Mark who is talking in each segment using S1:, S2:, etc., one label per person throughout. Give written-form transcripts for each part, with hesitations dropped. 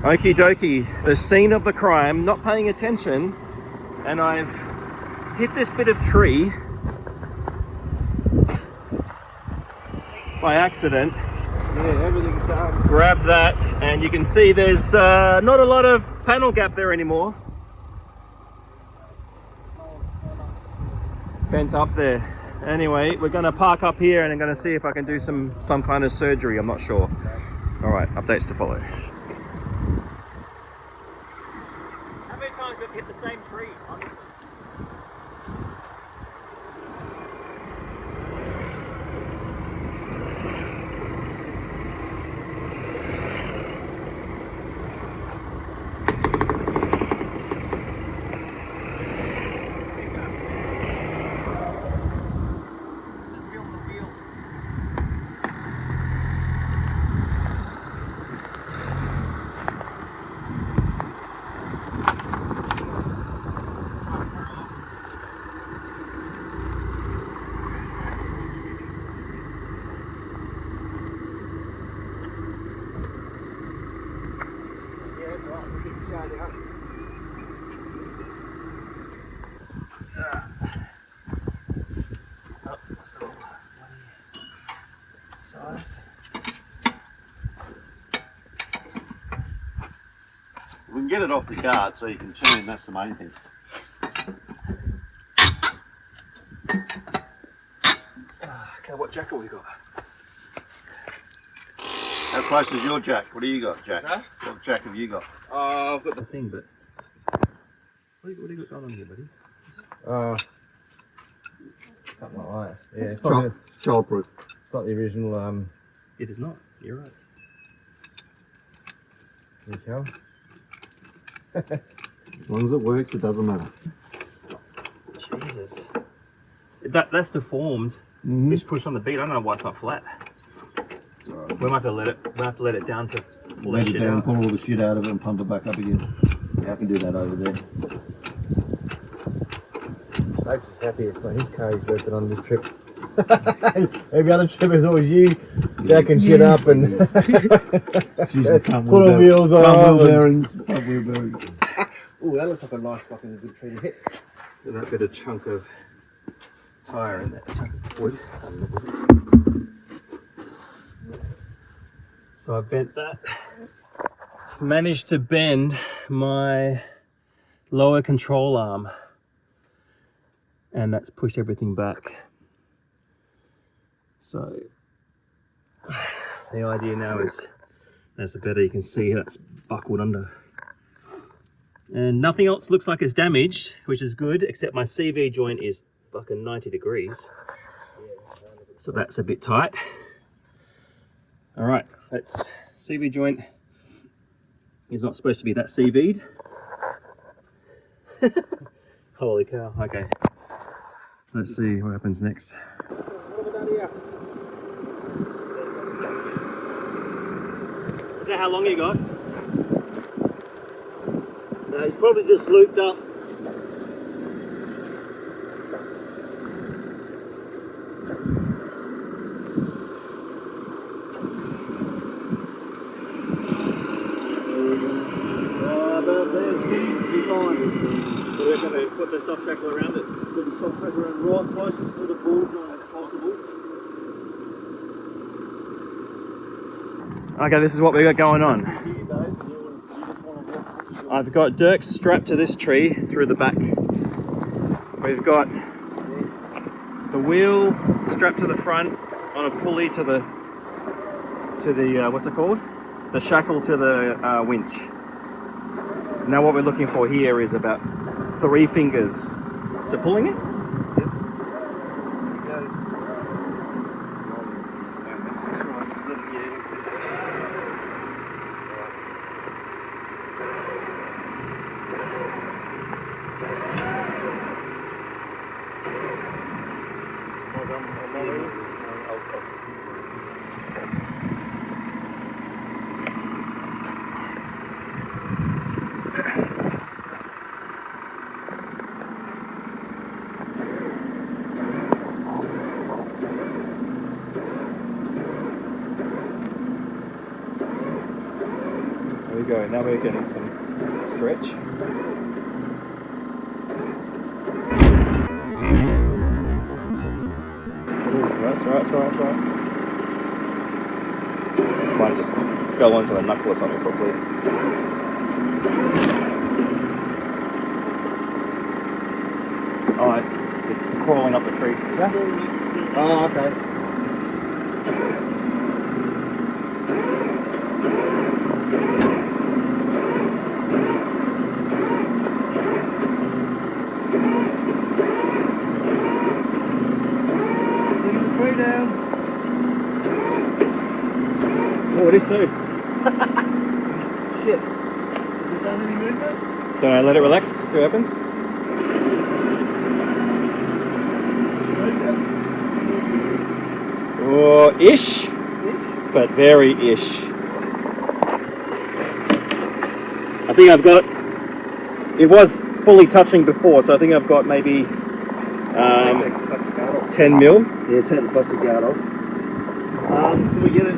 S1: Okie dokie, the scene of the crime, not paying attention, and I've hit this bit of tree by accident.
S2: Yeah, everything's done.
S1: Grab that, and you can see there's not a lot of panel gap there anymore. Bent up there. Anyway, we're going to park up here and I'm going to see if I can do some kind of surgery, I'm not sure. Alright, updates to follow. How many times have we hit the same tree, honestly?
S3: We can get it off the guard so you can turn, that's the main thing.
S1: Okay, what jack have we got?
S3: How close is your jack? What do you got, Jack?
S2: Huh?
S3: What jack have you got?
S2: I've got
S1: The thing, but what do you got going on here, buddy?
S2: something like that. Yeah, it's
S3: Child, childproof.
S2: it's not the original.
S1: It is not. You're right.
S2: You know.
S3: As long as it works, it doesn't matter.
S1: Jesus. That's deformed. Just push on the beat. I don't know why it's not flat. We might have to let it down to pull that
S3: Let it
S1: shit
S3: down,
S1: out.
S3: pull all the shit out of it and pump it back up again. Yeah, I can do that over there.
S2: Dave's just happy it's not his car he's working on this trip. Every other trip is always you jacking shit up and
S3: It's usually front
S2: pulling wheels
S3: front
S2: off.
S3: wheel bearings. Front wheel bearings.
S2: Oh, that looks like a nice fucking good tree to hit.
S1: And that bit of chunk of tyre in that chunk of wood. So I bent that. Managed to bend my lower control arm, and that's pushed everything back. So the idea now is, as the better you can see, that's buckled under. And nothing else looks like it's damaged, which is good, except my CV joint is fucking 90 degrees. So that's a bit tight. All right, that's CV joint is not supposed to be that CV'd. Holy cow, okay. Let's see what happens next. Is that how long you got?
S3: No, he's probably just looped up. About there, Steve, be fine.
S1: So we're going to put the soft shackle around it.
S3: Put the soft pressure around right closest to the ball joint as possible.
S1: Okay, this is what we got going on.
S3: Here, Dave, you just want to walk.
S1: I've got Dirk strapped to this tree through the back. We've got the wheel strapped to the front on a pulley to the what's it called? The shackle to the winch. Now what we're looking for here is about 3 fingers Is it pulling it? There we go, now we're getting some stretch. That's right. Mine just fell onto the knuckle or something probably. Oh, it's crawling up the tree. Yeah? Oh, okay.
S2: Way down. Oh, it is too. Shit. Has it done any movement?
S1: Don't I let it relax? See what happens? Oh, ish, but very ish. I think I've got. It was fully touching before, so I think I've got maybe 10 mil.
S3: Yeah, take the plastic guard off.
S2: Can we get it?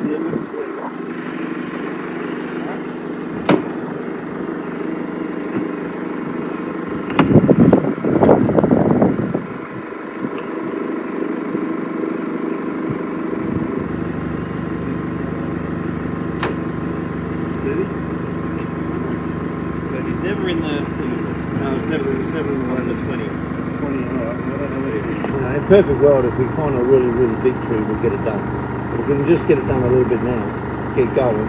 S1: He's never in the. No, it's never in the 1 to 20.
S3: 20, alright. I don't know where it is.
S2: In a perfect world, if we find a really, really big tree, we'll get it done. But if we can just get it done a little bit now, get going,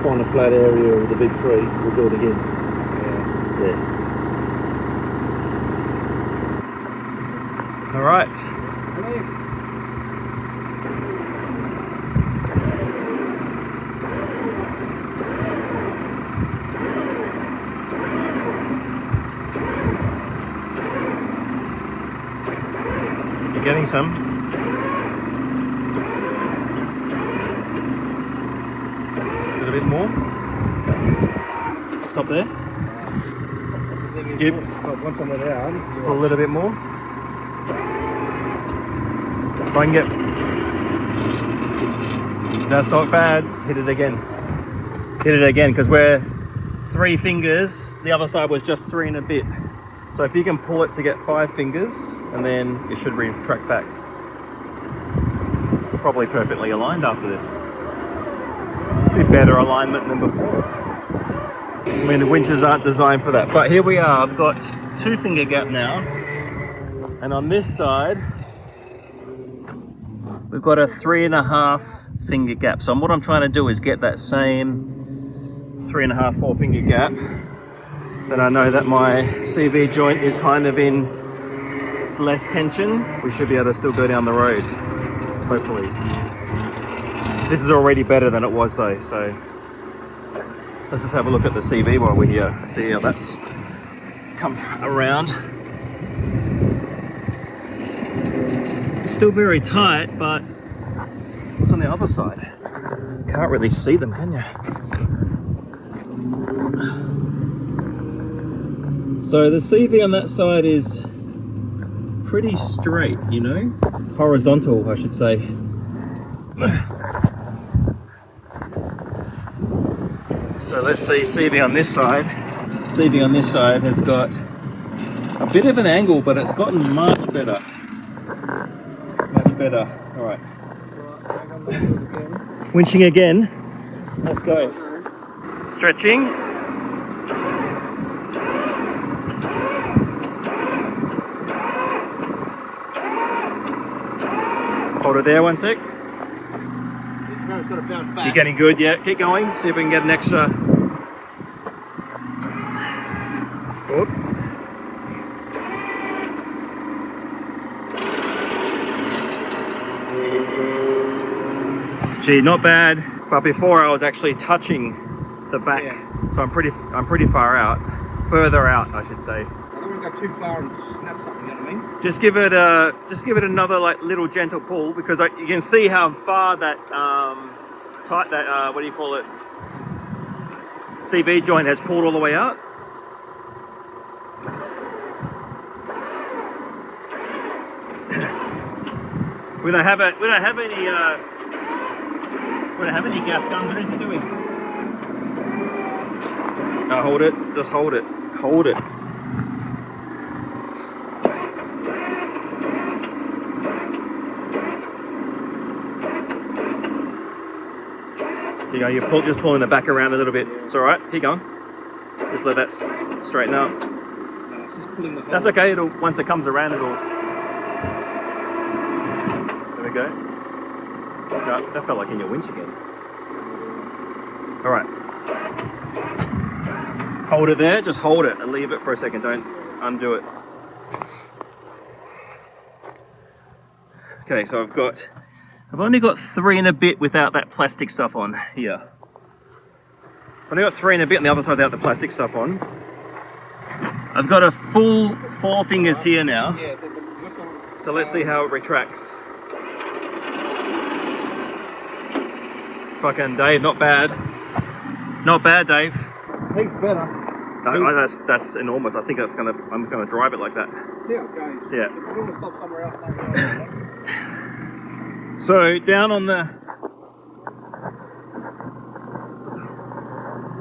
S2: find a flat area with a big tree, we'll do it again. Yeah.
S1: All right. You're getting some. A little bit more. Stop there. Give
S2: Once I'm down,
S1: a little bit more. If I can get. That's not bad. Hit it again. Hit it again because we're 3 fingers. The other side was just 3 and a bit. So if you can pull it to get 5 fingers, and then it should retract back. Probably perfectly aligned after this. Be better alignment than before. I mean, the winches aren't designed for that. But here we are. I've got 2 finger gap now. And on this side, we've got a 3.5 finger gap. So what I'm trying to do is get that same 3.5, 4 finger gap. Then I know that my CV joint is kind of in less tension. We should be able to still go down the road, hopefully. This is already better than it was though, so let's just have a look at the CV while we're here, see how that's come around. Still very tight, but what's on the other side? Can't really see them, can you? So the CV on that side is pretty straight, you know? Horizontal, I should say. So let's see CV on this side. CV on this side has got a bit of an angle, but it's gotten much better. Much better. All right. Winching again. Let's go. Stretching. Hold it there 1 sec. You're getting good, yeah. Keep going. See if we can get an extra. Oop. Gee, not bad. But before I was actually touching the back, so I'm pretty far out, further out, I should say.
S2: I don't want to go too far and snap something, you know what I mean?
S1: Just give it another like little gentle pull, because you can see how far that what do you call it? CV joint has pulled all the way out. We don't have any gas guns or anything, do we? No, hold it. Just hold it. Hold it. Here you go. You're just pulling the back around a little bit. It's all right. Keep going. Just let that straighten out.
S2: No, it's just pulling the whole
S1: That's okay. Once it comes around, it'll. There we go. No, that felt like in your winch again. All right. Hold it there. Just hold it and leave it for a second. Don't undo it. Okay, so I've only got 3 and a bit without that plastic stuff on here. I've only got 3 and a bit on the other side without the plastic stuff on. I've got a full 4 fingers here now.
S2: Yeah,
S1: So let's see how it retracts. Fucking Dave, not bad. Not bad, Dave.
S2: he's better.
S1: That's enormous. I think I'm just gonna drive it like that.
S2: See how it goes.
S1: Yeah.
S2: If we want to stop somewhere else,
S1: So down on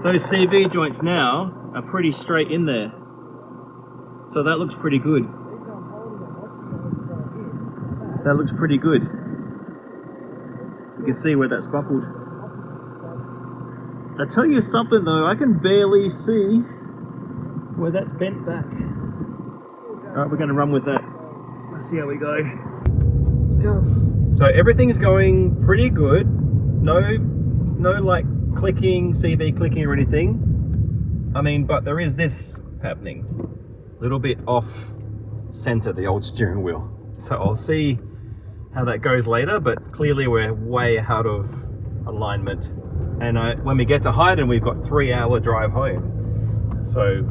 S1: those CV joints now are pretty straight in there. So that looks pretty good. That looks pretty good. You can see where that's buckled. I tell you something though, I can barely see where that's bent back. Alright, we're gonna run with that. Let's see how we go.
S2: Go.
S1: So everything's going pretty good. No like clicking, CV clicking or anything. I mean, but there is this happening. A little bit off center, the old steering wheel. So I'll see how that goes later, but clearly we're way out of alignment. And when we get to Hyden, we've got 3-hour drive home. So,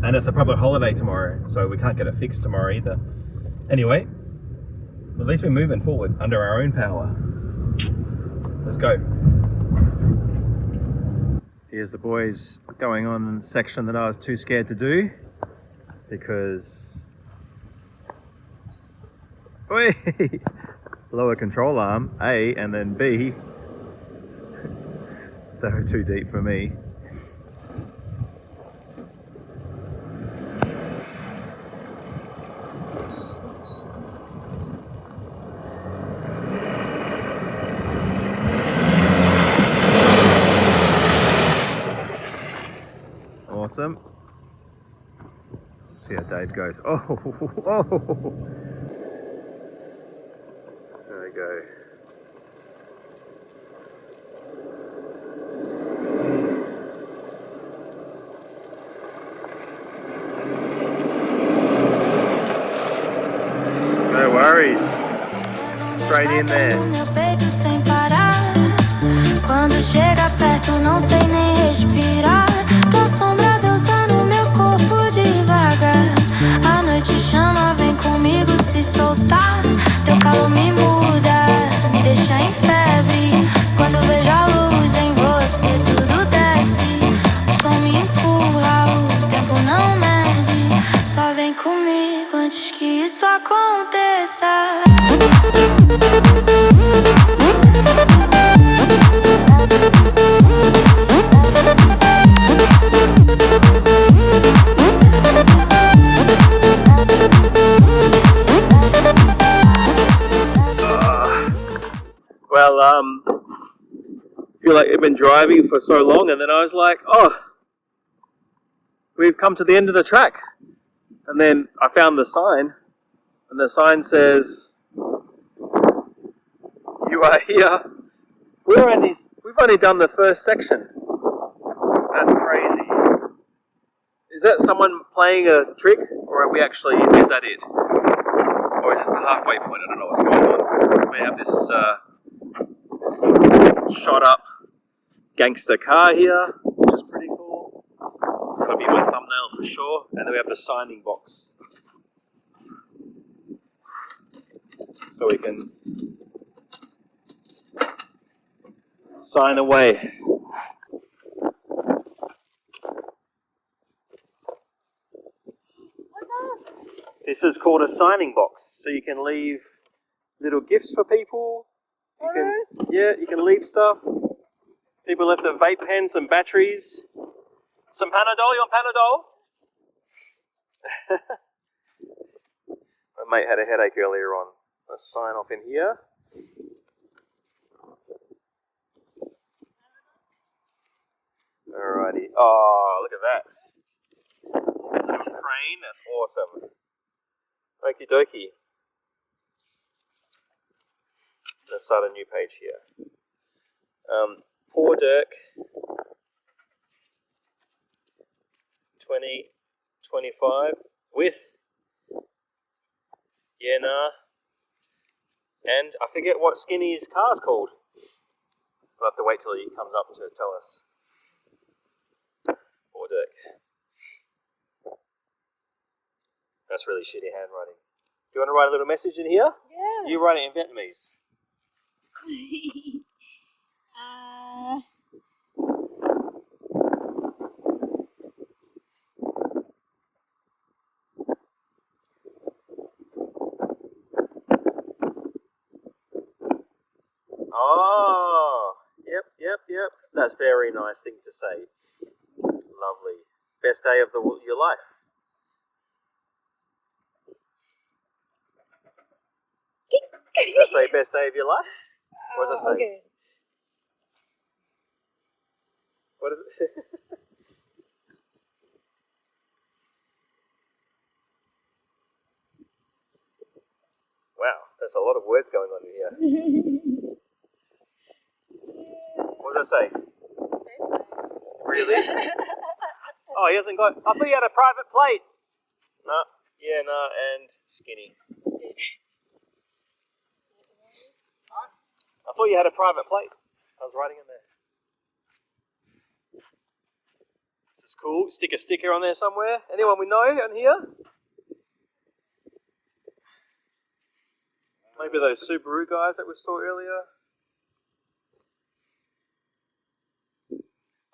S1: and it's a public holiday tomorrow, so we can't get it fixed tomorrow either. Anyway, at least we're moving forward under our own power. Let's go. Here's the boys going on the section that I was too scared to do because lower control arm, A, and then B. They were too deep for me. Awesome. See how Dave goes. Oh, oh. There we go. No worries. Straight in there.
S4: Quando chega perto, não sei nem respirar. Tua sombra dança no meu corpo devagar. A noite chama, vem comigo se soltar. Teu calor me muda, me deixa em febre. Quando vejo a luz em você, tudo desce. O som me empurra, o tempo não mede. Só vem comigo antes que isso aconteça.
S1: Well, feel like I've been driving for so long, and then I was like, oh, we've come to the end of the track. And then I found the sign, and the sign says, you are here. We've only done the first section. That's crazy. Is that someone playing a trick, or are we actually, is that it? Or is this the halfway point? I don't know what's going on. We have this Shot up gangster car here, which is pretty cool. That'll be my thumbnail for sure. And then we have the signing box. So we can sign away. This is called a signing box. So you can leave little gifts for people. You can, yeah, you can leave stuff. People left a vape pen, some batteries, some Panadol. You want Panadol? My mate had a headache earlier on. Let's sign off in here. Alrighty. Oh, look at that. Little crane. That's awesome. Okie dokie. Let's start a new page here. Poor Dirk. 2025 with Yena. And I forget what Skinny's car's called. We'll have to wait till he comes up to tell us. Poor Dirk. That's really shitty handwriting. Do you want to write a little message in here?
S5: Yeah.
S1: You write it in Vietnamese. Oh, yep. That's a very nice thing to say. Lovely. Best day of your life. Does that say best day of your life? What does it say?
S5: Okay.
S1: What is it? Wow, there's a lot of words going on in here. What does that say? Really? Oh, he hasn't got... I thought you had a private plate. No, yeah, no, and Skinny. I thought you had a private plate. I was writing in there. This is cool. Stick a sticker on there somewhere. Anyone we know on here? Maybe those Subaru guys that we saw earlier.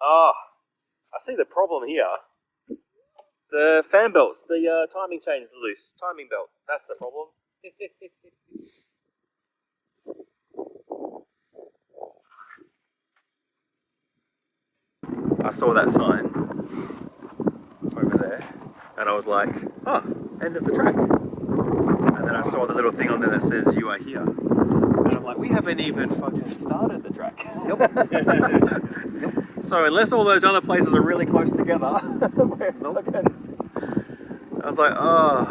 S1: Ah, I see the problem here. The fan belts, the timing chain is loose. Timing belt, that's the problem. I saw that sign over there and I was like, oh, end of the track. And then I saw the little thing on there that says you are here. And I'm like, we haven't even fucking started the track. So unless all those other places are really close together, we're fucking... I was like, oh.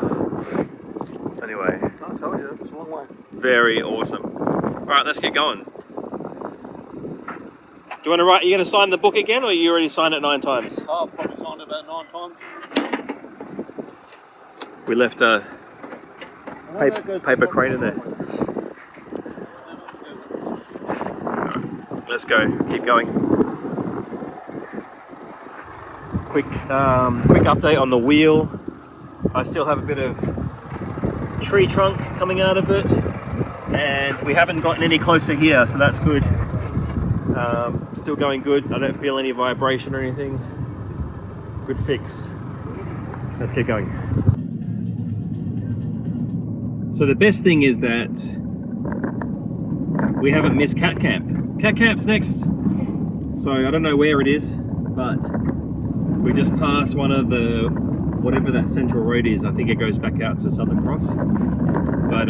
S1: Anyway.
S3: I told you, it's a long way.
S1: Very awesome. All right, let's get going. Do you want to write? Are you going to sign the book again, or you already signed it 9 times?
S3: Oh, I've probably signed it about 9 times.
S1: We left a paper crane in there. Let's go. Keep going. Quick update on the wheel. I still have a bit of tree trunk coming out of it, and we haven't gotten any closer here, so that's good. Still going good. I don't feel any vibration or anything. Good fix. Let's keep going. So the best thing is that we haven't missed Cat Camp. Cat Camp's next. So I don't know where it is, but we just passed one of the, whatever that central road is. I think it goes back out to Southern Cross. But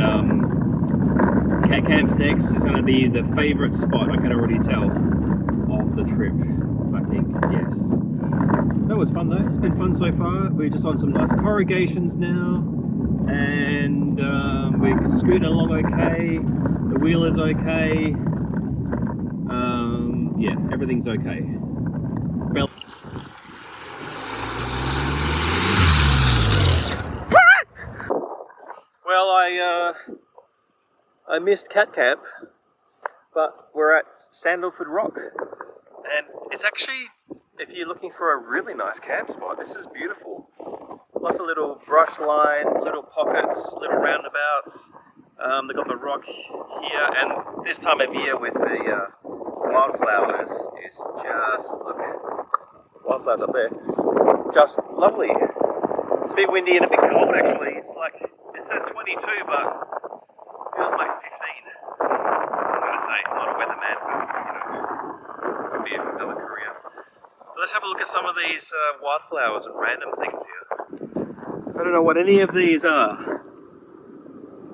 S1: Cat Camp's next is going to be the favourite spot, I can already tell, of the trip, I think, yes. That was fun though, it's been fun so far. We're just on some nice corrugations now, and we're scooting along okay, the wheel is okay, yeah, everything's okay. Well, I missed Cat Camp. But we're at Sandalford Rock, and it's actually, if you're looking for a really nice camp spot, this is beautiful. Lots of little brush line, little pockets, little roundabouts. They've got the rock here, and this time of year with the wildflowers is just, look, wildflowers up there, just lovely. It's a bit windy and a bit cold actually. It's like, it says 22, but it feels like 15. I'm going to say, I'm not a weatherman, but could be another career. But let's have a look at some of these wildflowers and random things here. I don't know what any of these are.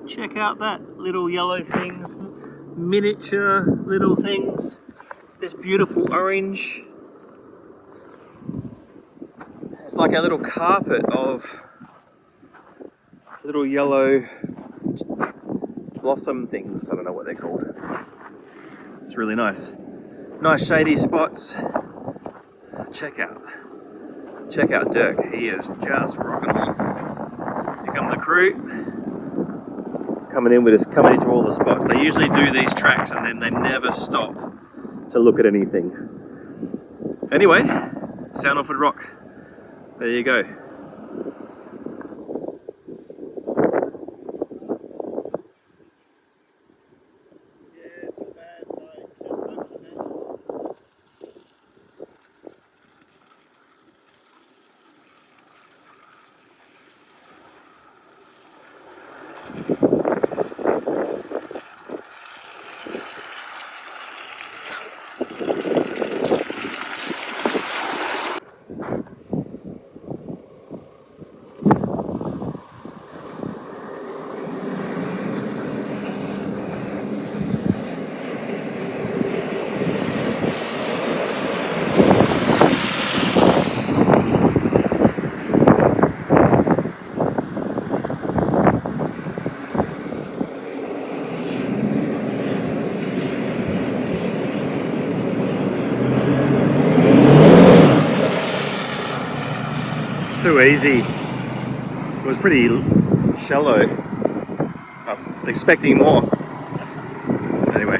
S1: Check out that little yellow things, miniature little things. This beautiful orange. It's like a little carpet of little yellow blossom things. I don't know what they're called. It's really nice. Nice shady spots. Check out Dirk. He is just rocking on. Here come the crew. Coming into all the spots. They usually do these tracks and then they never stop to look at anything. Anyway, Sandalford Rock. There you go. So easy. It was pretty shallow. I'm expecting more. Anyway,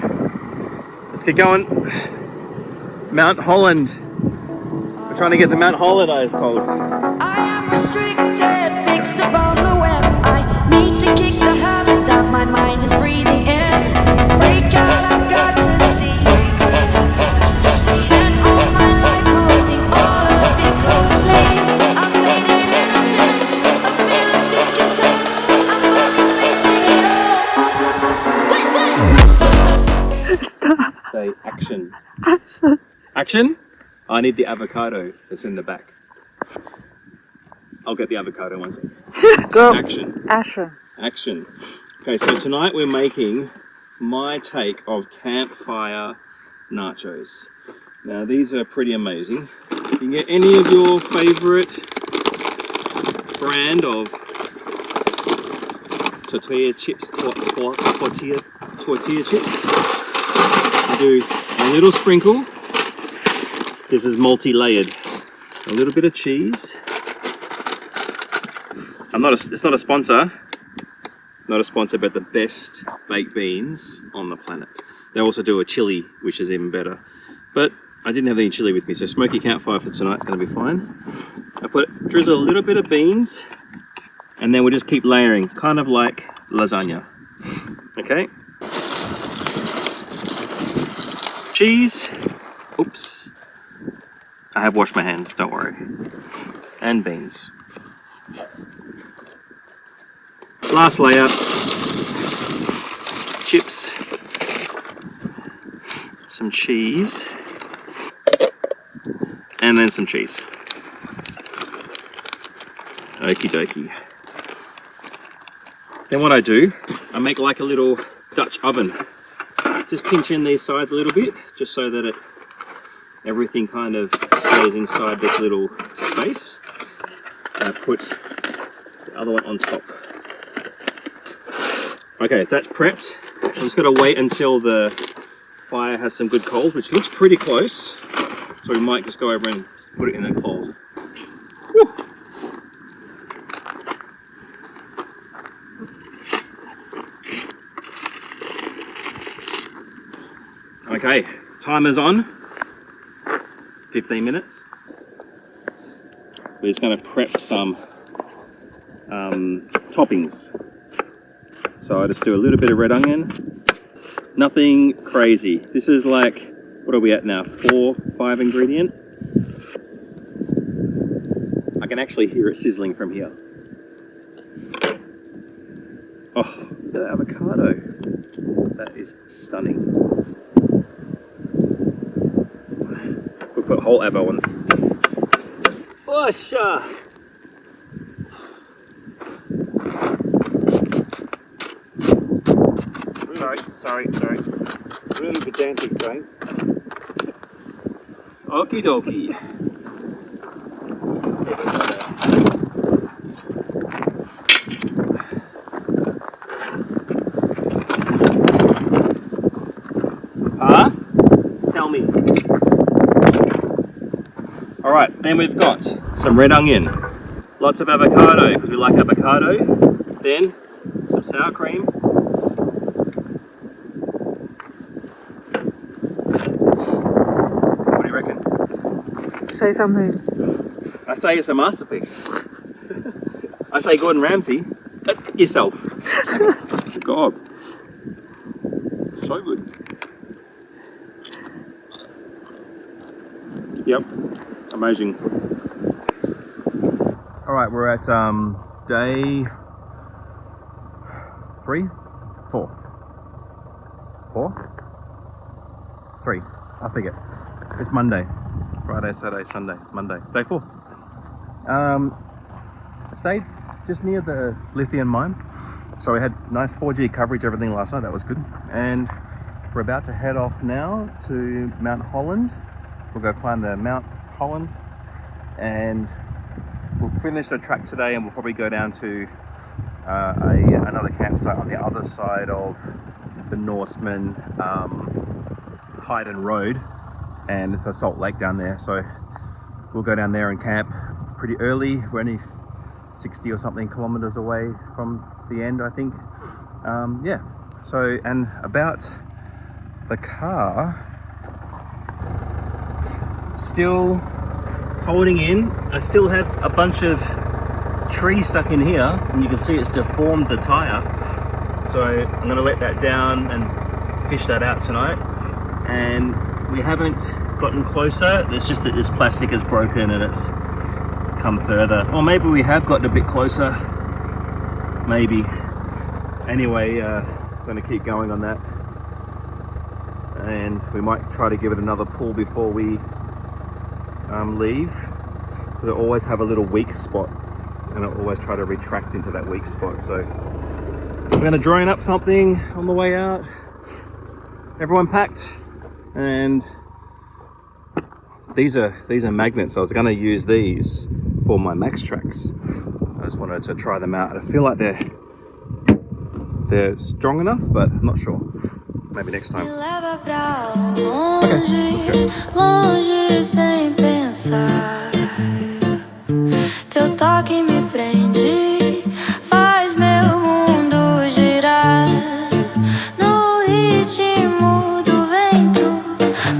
S1: let's get going. Mount Holland. We're trying to get to Mount Holland, I was told.
S4: I am restricted, fixed upon the web. I need to kick the habit that my mind is breathing in. Break out, I've got to see. Spent all my life holding all of it closely. I've made it innocent, a feel of discontent. I'm only facing it all.
S1: Stop. Say action. Action? I need the avocado that's in the back. I'll get the avocado one second.
S5: Go.
S1: Action.
S5: Asher.
S1: Action. Okay, so tonight we're making my take of campfire nachos. Now these are pretty amazing. You can get any of your favorite brand of tortilla chips, tortilla chips. You do a little sprinkle. This is multi-layered. A little bit of cheese. It's not a sponsor. Not a sponsor, but the best baked beans on the planet. They also do a chili, which is even better. But I didn't have any chili with me, so smoky campfire for tonight's gonna be fine. Drizzle a little bit of beans, and then we'll just keep layering, kind of like lasagna. Okay? Cheese. Oops. I have washed my hands, don't worry. And beans. Last layer. Chips. Some cheese. And then some cheese. Okie dokie. Then what I do, I make like a little Dutch oven. Just pinch in these sides a little bit, just so that everything kind of stays inside this little space. And I put the other one on top. Okay, that's prepped. I'm just gonna wait until the fire has some good coals, which looks pretty close. So we might just go over and put it in the coals. Woo. Okay, timer's on. 15 minutes. We're just going to prep some toppings. So I just do a little bit of red onion. Nothing crazy. This is like, what are we at now? 4, 5 ingredient. I can actually hear it sizzling from here. Oh, the avocado. That is stunning. We'll put whole avo on. Oh, sure. Sorry.
S2: Really pedantic, Frank.
S1: Okie dokie. Huh? Tell me. Alright, then we've got some red onion. Lots of avocado, because we like avocado. Then some sour cream. What do you reckon?
S5: Say something.
S1: I say it's a masterpiece. I say Gordon Ramsay, yourself. God. So good. Yep, amazing. All right, we're at day 3, 4, 3. I forget. It's Monday, Friday, Saturday, Sunday, Monday, day 4. Stayed just near the lithium mine, so we had nice 4G coverage, everything last night. That was good, and we're about to head off now to Mount Holland. We'll go climb the Mount Holland, and we'll finish the track today, and we'll probably go down to another campsite on the other side of the Norseman Hayden Road, and it's a salt lake down there. So we'll go down there and camp pretty early. We're only 60 or something kilometers away from the end, I think. Yeah. So, and about the car. Still holding in. I still have a bunch of trees stuck in here, and you can see it's deformed the tire. So I'm going to let that down and fish that out tonight. And we haven't gotten closer. It's just that this plastic is broken and it's come further. Or maybe we have gotten a bit closer. Maybe. Anyway, I'm going to keep going on that. And we might try to give it another pull before we leave. They always have a little weak spot, and I always try to retract into that weak spot. So I'm going to drone up something on the way out. Everyone packed, and these are magnets. I was going to use these for my Max Tracks. I just wanted to try them out. I feel like they're strong enough, but I'm not sure. Maybe next time. Okay, let's go.
S4: Longe sem pensar. Teu toque me prende, faz meu mundo girar. No ritmo do vento,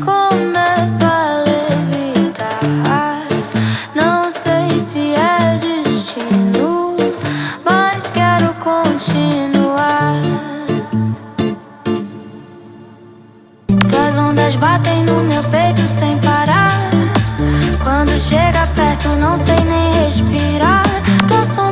S4: começo a levitar. Não sei se é destino, mas quero continuar. As ondas batem no meu peito sem parar. Quando chega perto não sei nem respirar. Teu som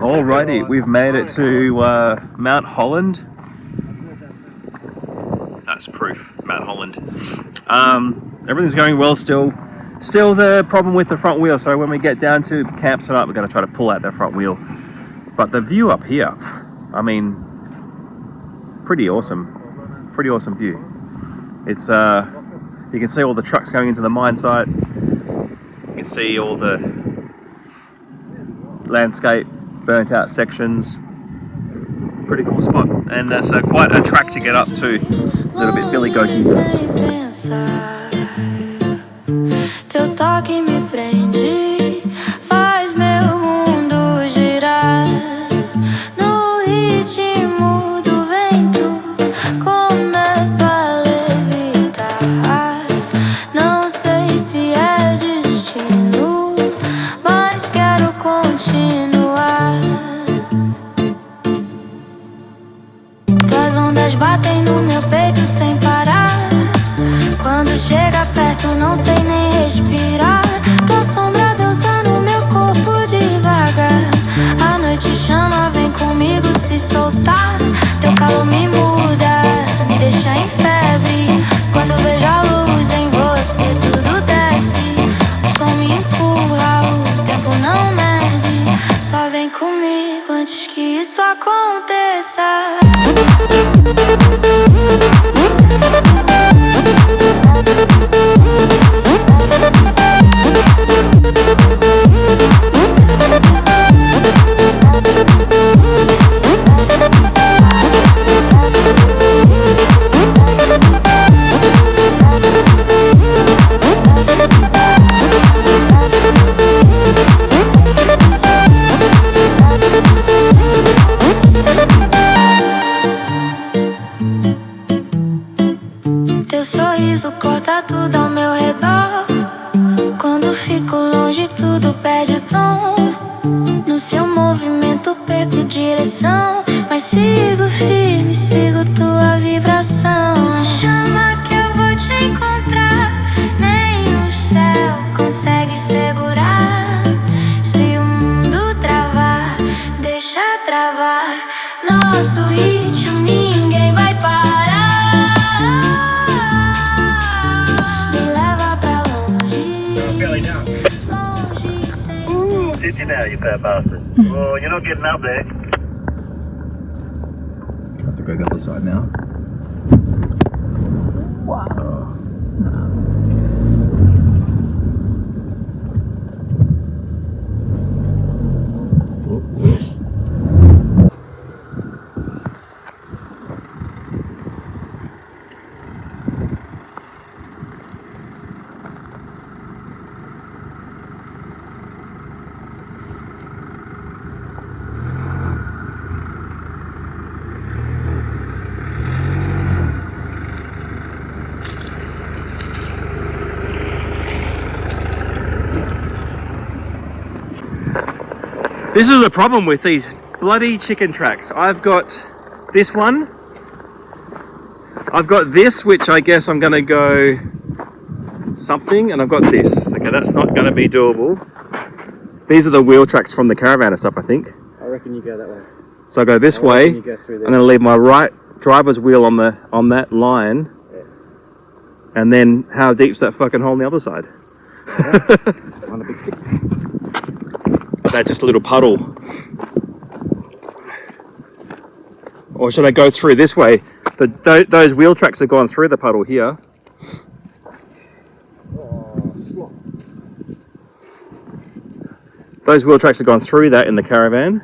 S1: Alrighty, we've made it to Mount Holland. That's proof, Mount Holland. Everything's going well still. Still the problem with the front wheel, so when we get down to camp tonight, we're going to try to pull out that front wheel. But the view up here, I mean, pretty awesome. Pretty awesome view. It's, you can see all the trucks going into the mine site. You can see all the landscape, burnt out sections. Pretty cool spot. And so quite a track to get up to. A little bit Billy Goaty.
S4: Teu toque me prende, faz meu mundo girar. No ritmo do vento, começo a levitar. Não sei se é destino, mas quero continuar. Tuas ondas batem no meu peito sem parar. Quando chega perto não sei nem respirar. Tua sombra dança no meu corpo devagar. A noite chama, vem comigo se soltar. Teu calor me muda, me deixa em febre. Quando vejo a luz em você tudo desce. O som me empurra, o tempo não mede. Só vem comigo antes que isso aconteça. Teu sorriso corta tudo ao meu redor. Quando fico longe tudo perde o tom. No seu movimento perco direção, mas sigo firme, sigo tua vibração. Chama que eu vou te encontrar. Nem o céu consegue segurar. Se o mundo travar, deixa travar. Nosso ritmo ninguém vai parar.
S1: Did you now, you fat bastard? Well, you're not getting up there.
S3: I have to go the other side now.
S1: This is the problem with these bloody chicken tracks. I've got this one. I've got this, which I guess I'm going to go something, and I've got this. Okay, that's not going to be doable. These are the wheel tracks from the caravan and stuff, I think.
S2: I reckon you go that way.
S1: So I go this way. I'm going to leave my right driver's wheel on that line.
S2: Yeah.
S1: And then how deep's that fucking hole on the other side?
S2: On a big stick.
S1: That just a little puddle. Or should I go through this way? Those wheel tracks have gone through the puddle here.
S2: Oh, slop.
S1: Those wheel tracks have gone through that in the caravan.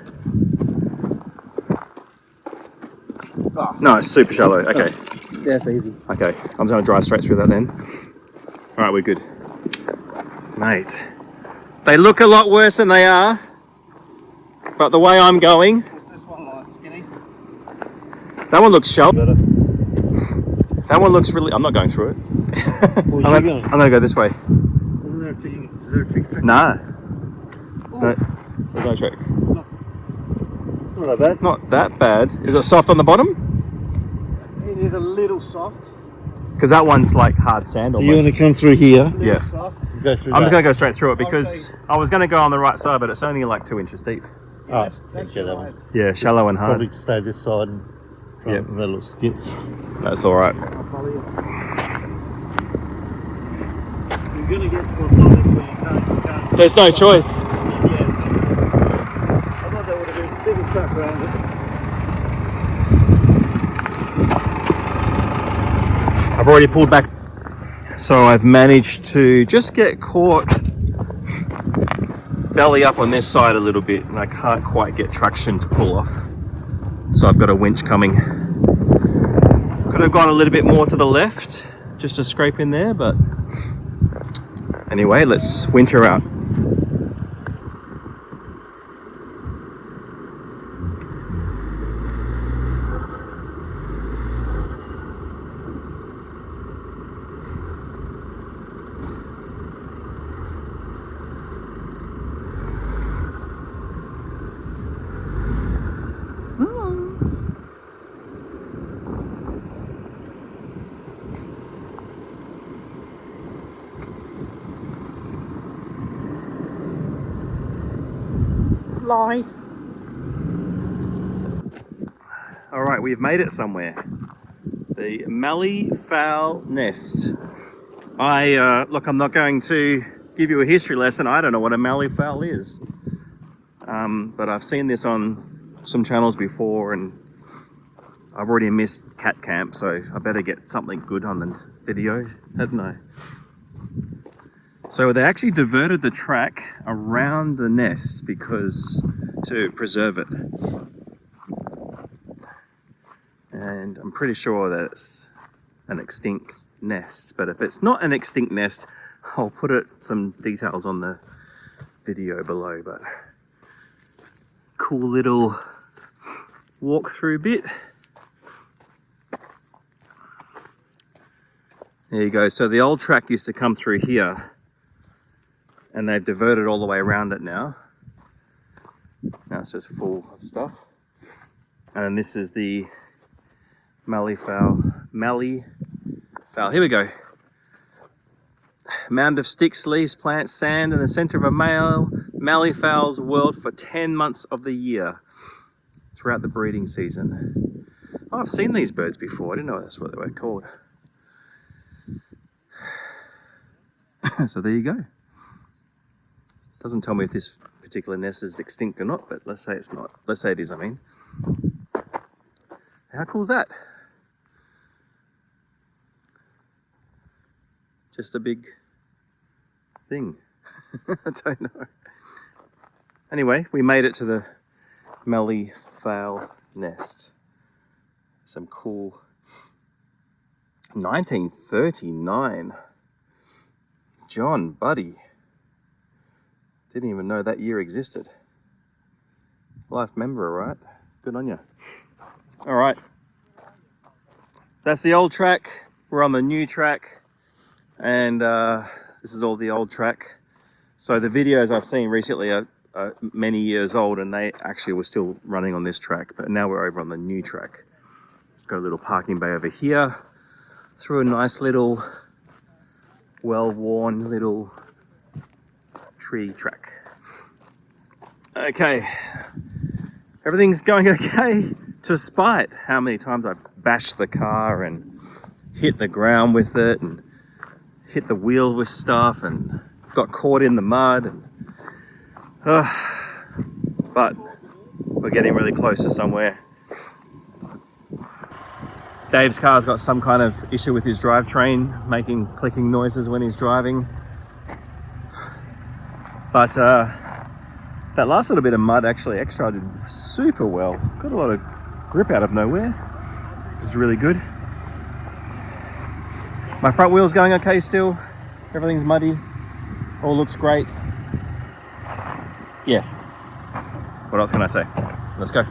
S2: Oh.
S1: No, it's super shallow. Okay.
S2: Yeah, it's easy.
S1: Okay, I'm just going to drive straight through that then. All right, we're good. Mate, they look a lot worse than they are, but the way I'm going...
S2: What's this one like, skinny?
S1: That one looks shallow.
S2: Better.
S1: That one looks really... I'm not going through it.
S2: Where you going?
S1: I'm going to go this way.
S2: Isn't there a chicken? Is there a chicken track?
S1: Nah. No, there's no trick.
S2: It's not that bad.
S1: Not that bad. Is it soft on the bottom?
S2: It is a little soft.
S1: Because that one's like hard sand
S2: So
S1: almost.
S2: you want to come through here?
S1: Yeah.
S2: Soft, go through
S1: I'm
S2: that.
S1: just going to go straight through it because I was going to go on the right side, but it's only like 2 inches deep.
S2: Oh, okay, that one.
S1: Yeah, shallow and hard.
S2: Probably stay this side and try
S1: Yep.
S2: and let it skip.
S1: That's all right.
S2: You're gonna get spots like this where you can't.
S1: There's no choice.
S2: Yeah. I thought that would have been a bigger track around it.
S1: I've already pulled back. So I've managed to just get caught belly up on this side a little bit, and I can't quite get traction to pull off. So I've got a winch coming. Could have gone a little bit more to the left, just to scrape in there, but anyway, let's winch her out.
S5: Lie.
S1: All right, we've made it somewhere. The Malleefowl Nest. Look, I'm not going to give you a history lesson. I don't know what a malleefowl is. But I've seen this on some channels before, and I've already missed cat camp, so I better get something good on the video, hadn't I? So they actually diverted the track around the nest to preserve it. And I'm pretty sure that it's an extinct nest, but if it's not an extinct nest, I'll put some details on the video below. But cool little walkthrough bit. There you go. So the old track used to come through here, and they've diverted all the way around it now. Now it's just full of stuff. And this is the Malleefowl. Here we go. Mound of sticks, leaves, plants, sand in the center of a male Malleefowl's world for 10 months of the year throughout the breeding season. Oh, I've seen these birds before. I didn't know that's what they were called. So there you go. Doesn't tell me if this particular nest is extinct or not, but let's say it's not. Let's say it is, I mean. How cool is that? Just a big thing. I don't know. Anyway, we made it to the Malleefowl Nest. Some cool 1939. John Buddy. Didn't even know that year existed. Life member, right? Good on you. All right. That's the old track. We're on the new track. And this is all the old track. So the videos I've seen recently are many years old, and they actually were still running on this track. But now we're over on the new track. Got a little parking bay over here. Through a nice little, well-worn little tree track. Okay, everything's going okay, despite how many times I've bashed the car and hit the ground with it and hit the wheel with stuff and got caught in the mud. And, but we're getting really close to somewhere. Dave's car's got some kind of issue with his drivetrain, making clicking noises when he's driving. But that last little bit of mud actually extracted super well. Got a lot of grip out of nowhere, which is really good. My front wheel's going okay still. Everything's muddy. All looks great. Yeah. What else can I say? Let's go.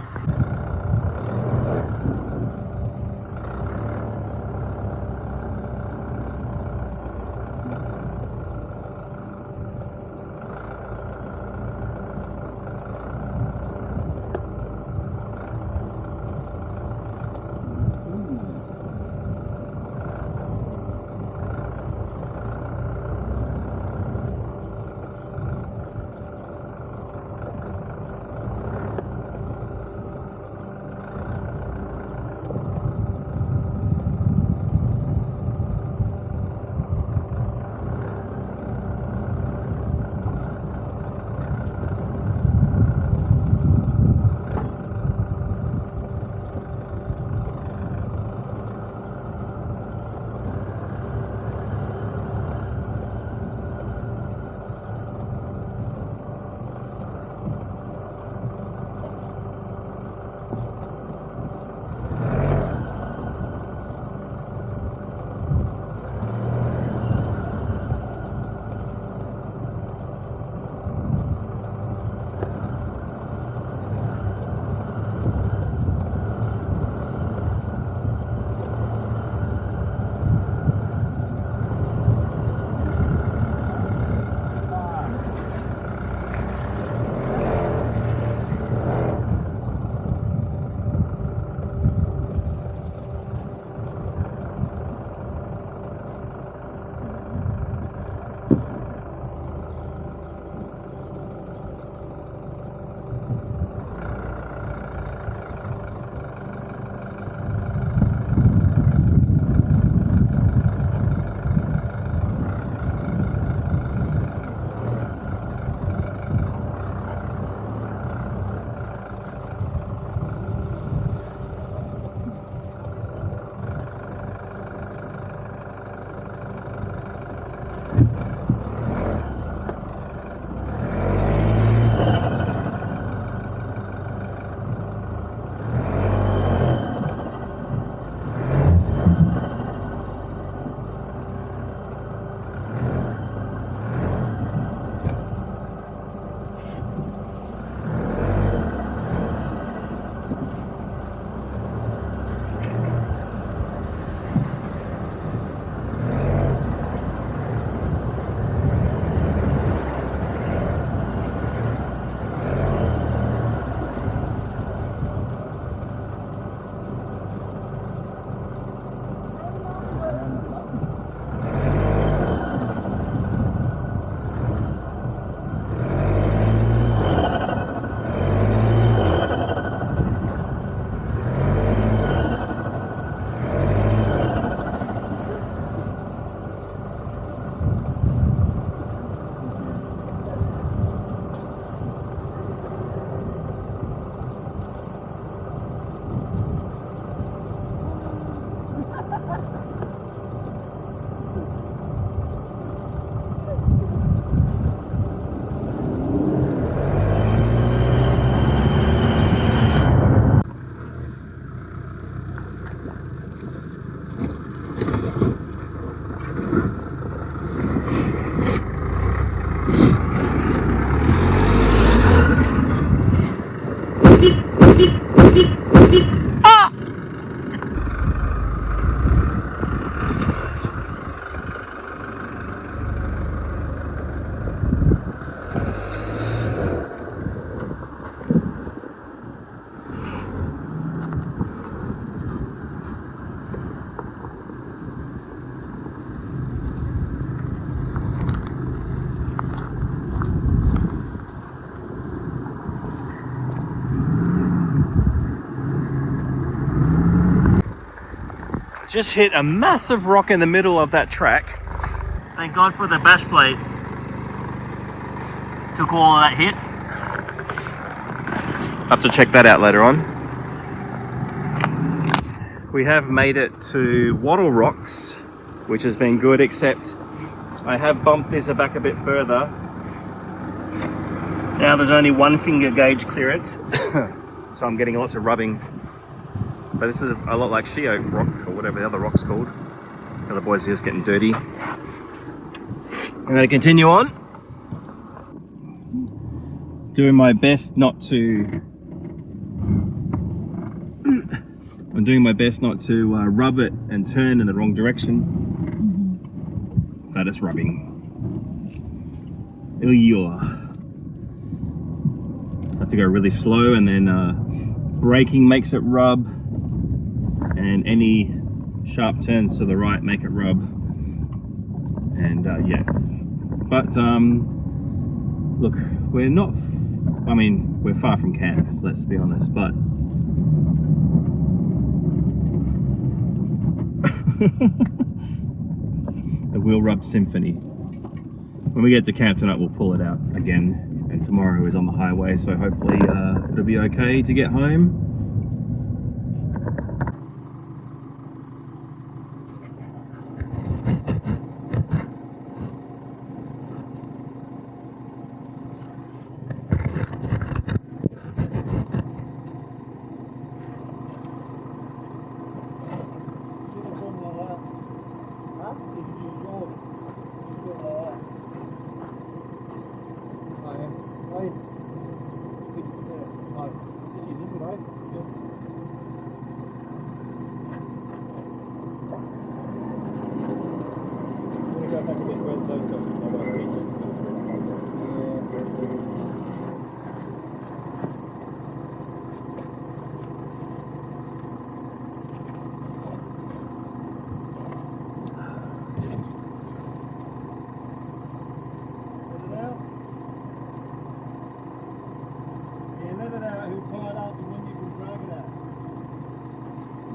S1: Just hit a massive rock in the middle of that track. Thank God for the bash plate. Took all of that hit. Have to check that out later on. We have made it to Wattle Rocks, which has been good, except I have bumped this back a bit further. Now there's only 1 finger gauge clearance, so I'm getting lots of rubbing. But this is a lot like She Oak Rock, or whatever the other rock's called. The other boys are just getting dirty. I'm going to continue on. Doing my best not to... I'm doing my best not to rub it and turn in the wrong direction. But it's rubbing. I have to go really slow, and then braking makes it rub, and any sharp turns to the right make it rub. And yeah, but look, we're not, I mean, we're far from camp, let's be honest, but the wheel rub symphony. When we get to camp tonight, we'll pull it out again, and tomorrow is on the highway, so hopefully it'll be okay to get home.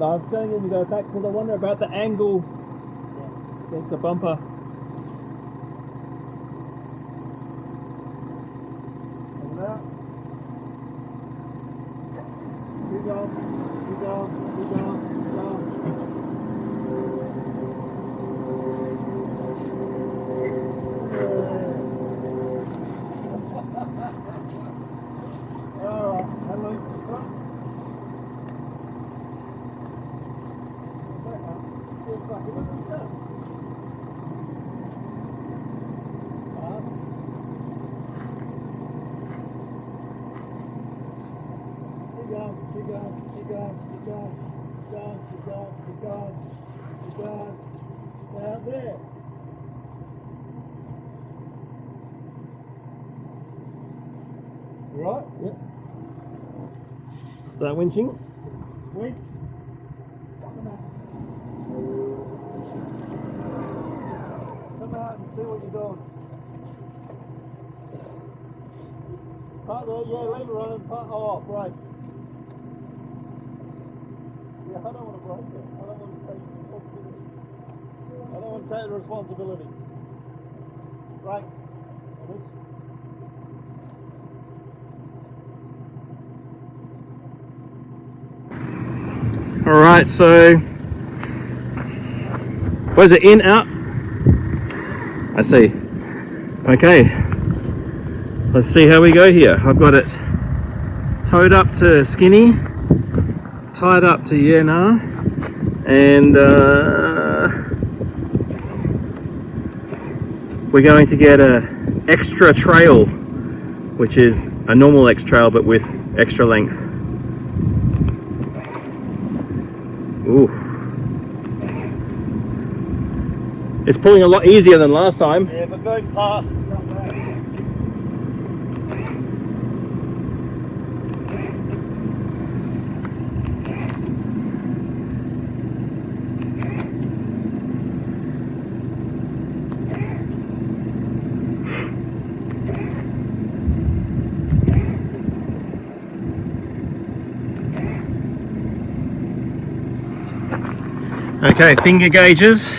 S1: I was going to go back because I wonder about the angle against the bumper.
S2: Keep going, keep going, keep going, keep going. Alright, hello. Keep going, keep going, keep going, keep going, keep going, keep going. Out there. You right? Yep.
S1: Start winching.
S2: Wait. Come out and see what you're doing. Part there, yeah, leave it running. Part, oh, brake. Yeah, I don't want to break it. I don't want to take responsibility. I don't want to take the responsibility. Right. This.
S1: Alright, so where's it? In, out? I see. Okay. Let's see how we go here. I've got it towed up to Skinny, tied up to Yena, and we're going to get a extra trail, which is a normal X trail but with extra length. Ooh. It's pulling a lot easier than last time.
S2: Yeah, but going past.
S1: Okay, finger gauges.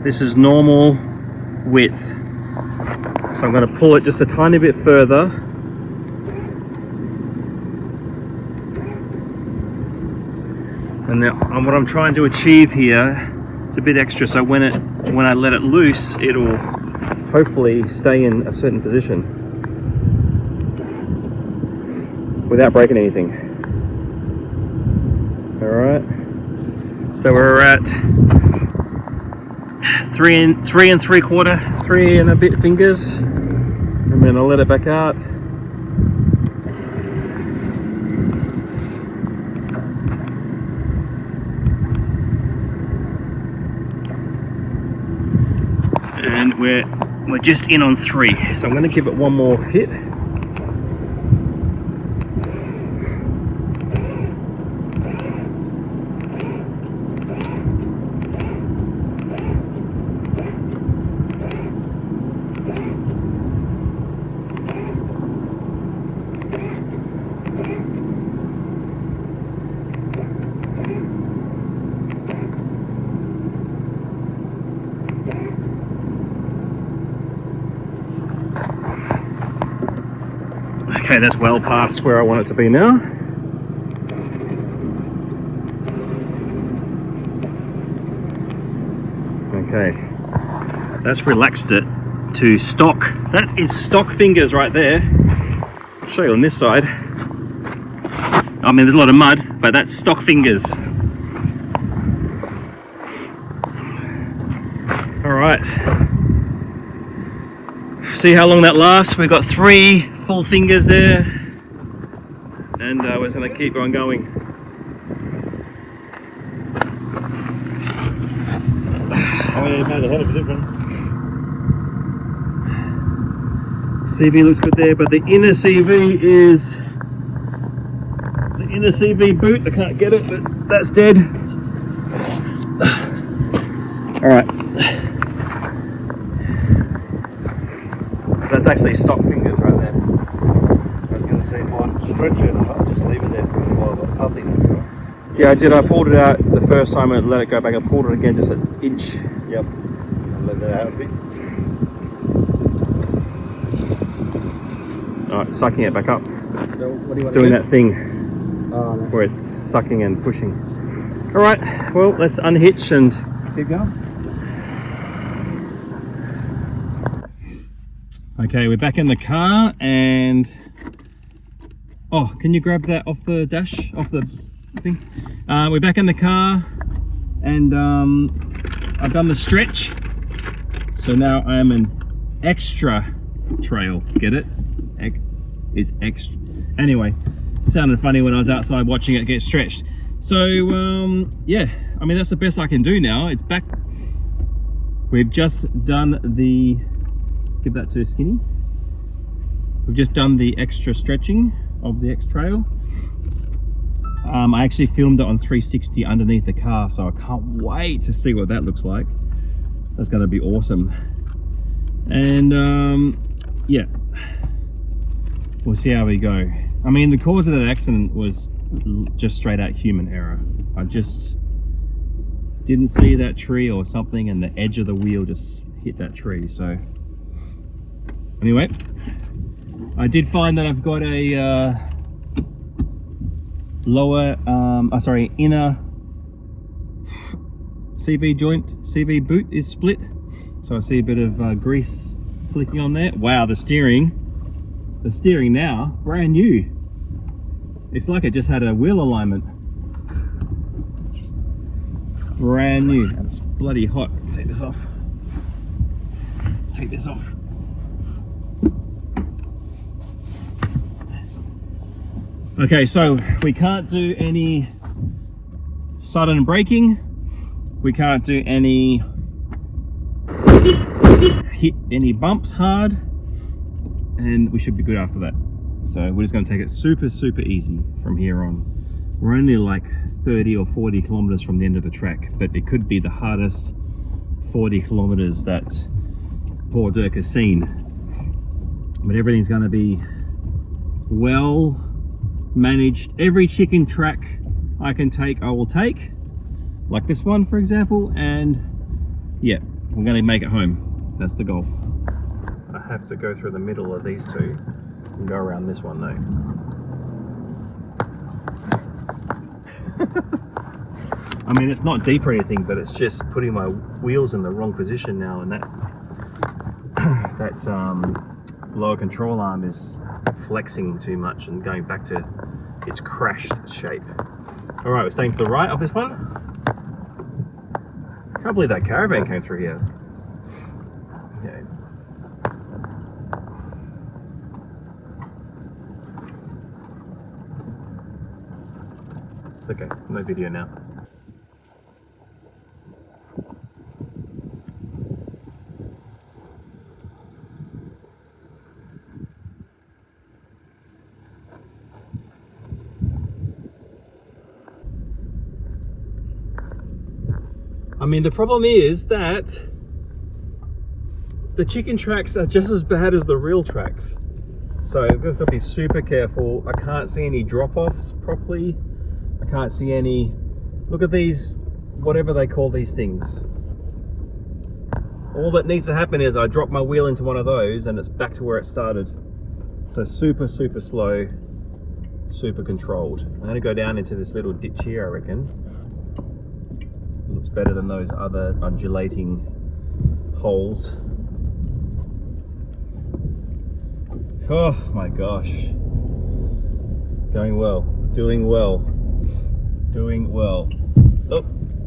S1: This is normal width. So I'm going to pull it just a tiny bit further. And now what I'm trying to achieve here, it's a bit extra, so when I let it loose, it'll hopefully stay in a certain position without breaking anything. All right. So we're at 3 and a bit fingers. I'm gonna let it back out. And we're just in on 3. So I'm gonna give it one more hit. Okay, that's well past where I want it to be now. Okay, that's relaxed it to stock. That is stock fingers right there. I'll show you on this side. I mean, there's a lot of mud, but that's stock fingers. All right. See how long that lasts. We've got 3 full fingers there, and we're just going to keep on going.
S2: Oh yeah, it made a hell of a difference.
S1: CV looks good there, but the inner CV is the inner CV boot. I can't get it, but that's dead. All right. That's actually stock fingers right there.
S2: I was going to say, might stretch it and I'll just leave it there for a while, but I think that'll be right.
S1: Yeah, I did. I pulled it out the first time and let it go back. I pulled it again just an inch.
S2: Yep. I'll let that out a bit.
S1: All right, sucking it back up.
S2: So what do
S1: It's doing that thing where it's sucking and pushing. All right, well, let's unhitch and
S2: keep going.
S1: okay, we're back in the car and oh, can you grab that off the dash, off the thing? We're back in the car and I've done the stretch. So now I'm an extra trail, get it? Is extra. Anyway, it sounded funny when I was outside watching it get stretched. So yeah, I mean, that's the best I can do now. It's back. We've just done the, give that to Skinny. We've just done the extra stretching of the X Trail. I actually filmed it on 360 underneath the car, so I can't wait to see what that looks like. That's going to be awesome. And yeah, we'll see how we go. I mean, the cause of that accident was just straight out human error. I just didn't see that tree or something, and the edge of the wheel just hit that tree. So anyway, I did find that I've got a inner CV joint, CV boot is split. So I see a bit of grease flicking on there. Wow, the steering now, brand new. It's like it just had a wheel alignment. Brand new. And it's bloody hot. Take this off. Take this off. Okay, so we can't do any sudden braking. We can't do any hit any bumps hard, and we should be good after that. So we're just going to take it super easy from here on. We're only like 30 or 40 kilometers from the end of the track, but it could be the hardest 40 kilometers that poor Dirk has seen. But everything's going to be well managed. Every chicken track I can take, I will take. like this one, for example, and yeah, we're going to make it home. That's the goal. I have to go through the middle of these two and go around this one though. I mean, it's not deep or anything, but it's just putting my wheels in the wrong position now, and that lower control arm is flexing too much and going back to its crashed shape. All right, we're staying to the right of this one. Can't believe that caravan came through here. Okay. It's okay, no video now. I mean, the problem is that the chicken tracks are just as bad as the real tracks. So I've got to be super careful. I can't see any drop-offs properly. I can't see any, look at these, whatever they call these things. All that needs to happen is I drop my wheel into one of those and it's back to where it started. So super, super slow, super controlled. I'm gonna go down into this little ditch here, I reckon. Looks better than those other undulating holes. Oh my gosh. Going well, doing well, doing well. Oh,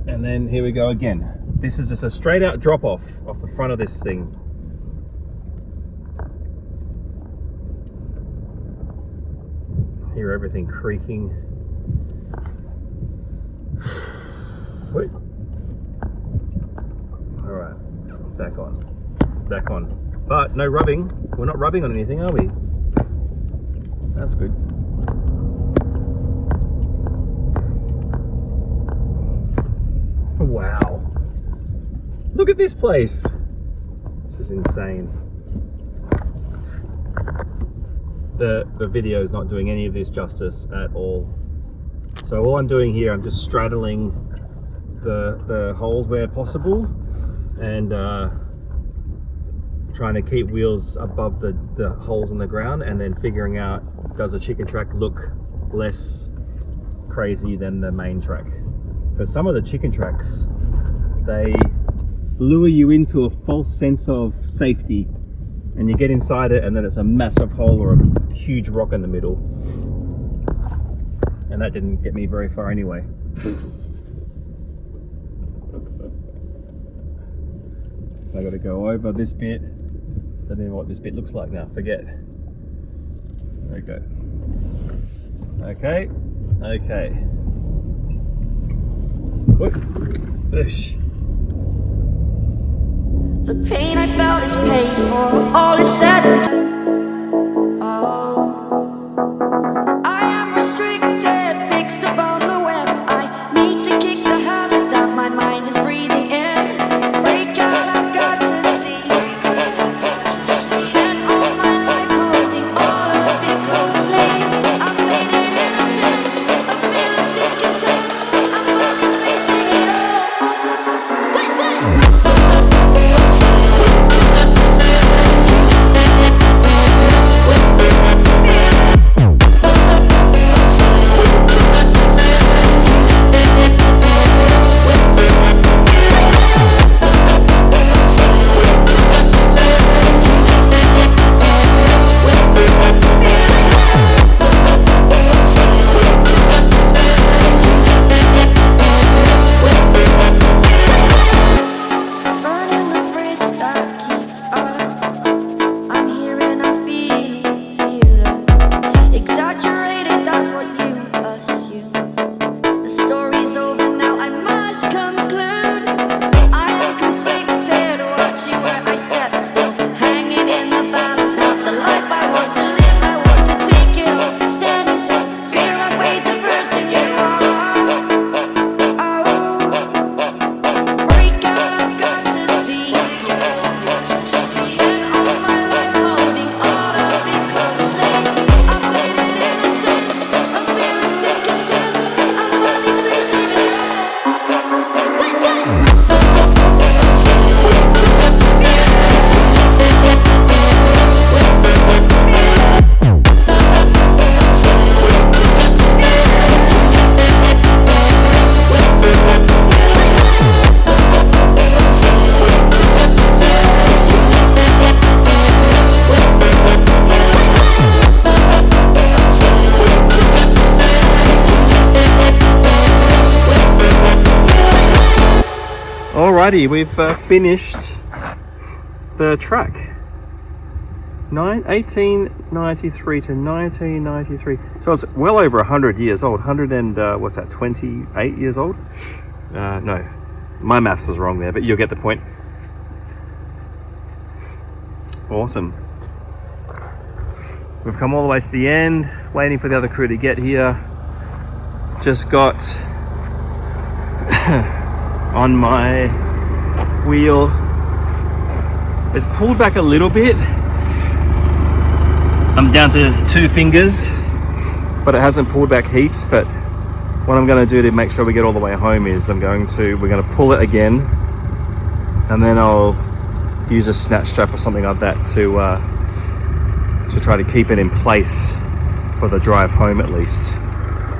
S1: and then here we go again. This is just a straight out drop off the front of this thing. Hear everything creaking. Wait. All right, back on. But no rubbing. We're not rubbing on anything, are we? That's good. Wow. Look at this place. This is insane. The video is not doing any of this justice at all. So all I'm doing here, I'm just straddling the holes where possible and trying to keep wheels above the holes in the ground, and then figuring out, does the chicken track look less crazy than the main track? Because some of the chicken tracks, they lure you into a false sense of safety, and you get inside it and then it's a massive hole or a huge rock in the middle, and that didn't get me very far anyway. I got to go over this bit. I don't know what this bit looks like now. Forget. There we go. Okay. Whoop. Ish.
S4: The pain I felt is paid for, all is said and done. Oh, I am restricted, fixed upon the web. I need to kick the habit that my mind is breathing in. Break out, I've got to see. Spent all my life holding all of it closely. I've made it innocent, a feel of discontent. I'm finally facing it all. Wait.
S1: Alrighty, we've finished the track. 1893 to 1993. So it's well over 100 years old. 100 and what's that? 28 years old? No, my maths was wrong there, but you'll get the point. Awesome. We've come all the way to the end, waiting for the other crew to get here. Just got on my wheel. It's pulled back a little bit. I'm down to 2 fingers, but it hasn't pulled back heaps. But what I'm going to do to make sure we get all the way home is we're going to pull it again, and then I'll use a snatch strap or something like that to try to keep it in place for the drive home at least,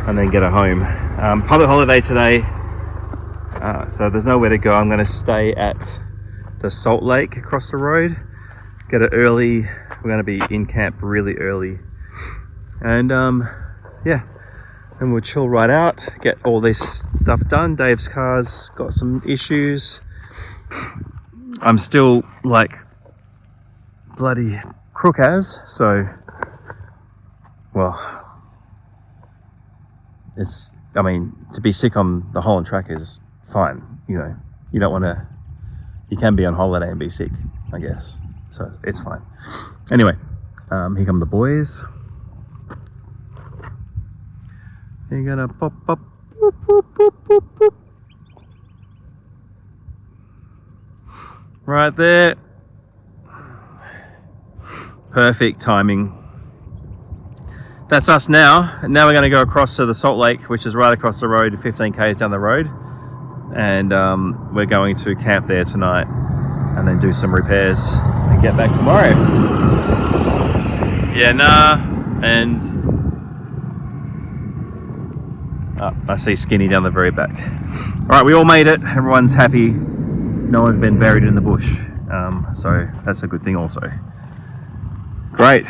S1: and then get it home. Public holiday today, so there's nowhere to go. I'm going to stay at the Salt Lake across the road, get it early. We're going to be in camp really early, and yeah, and we'll chill right out, get all this stuff done. Dave's car's got some issues. I'm still like bloody crook as, so, well, it's, I mean, to be sick on the Holland Track is fine, you know. You don't want to, you can be on holiday and be sick, I guess, so it's fine. Anyway, here come the boys. You're gonna pop up, boop, boop, boop, boop, boop. Right there. Perfect timing. That's us now. And now we're going to go across to the Salt Lake, which is right across the road, 15 k's down the road. And we're going to camp there tonight and then do some repairs and get back tomorrow. Yeah, nah. And I see Skinny down the very back. All right, we all made it. Everyone's happy. No one's been buried in the bush. So that's a good thing also. Great.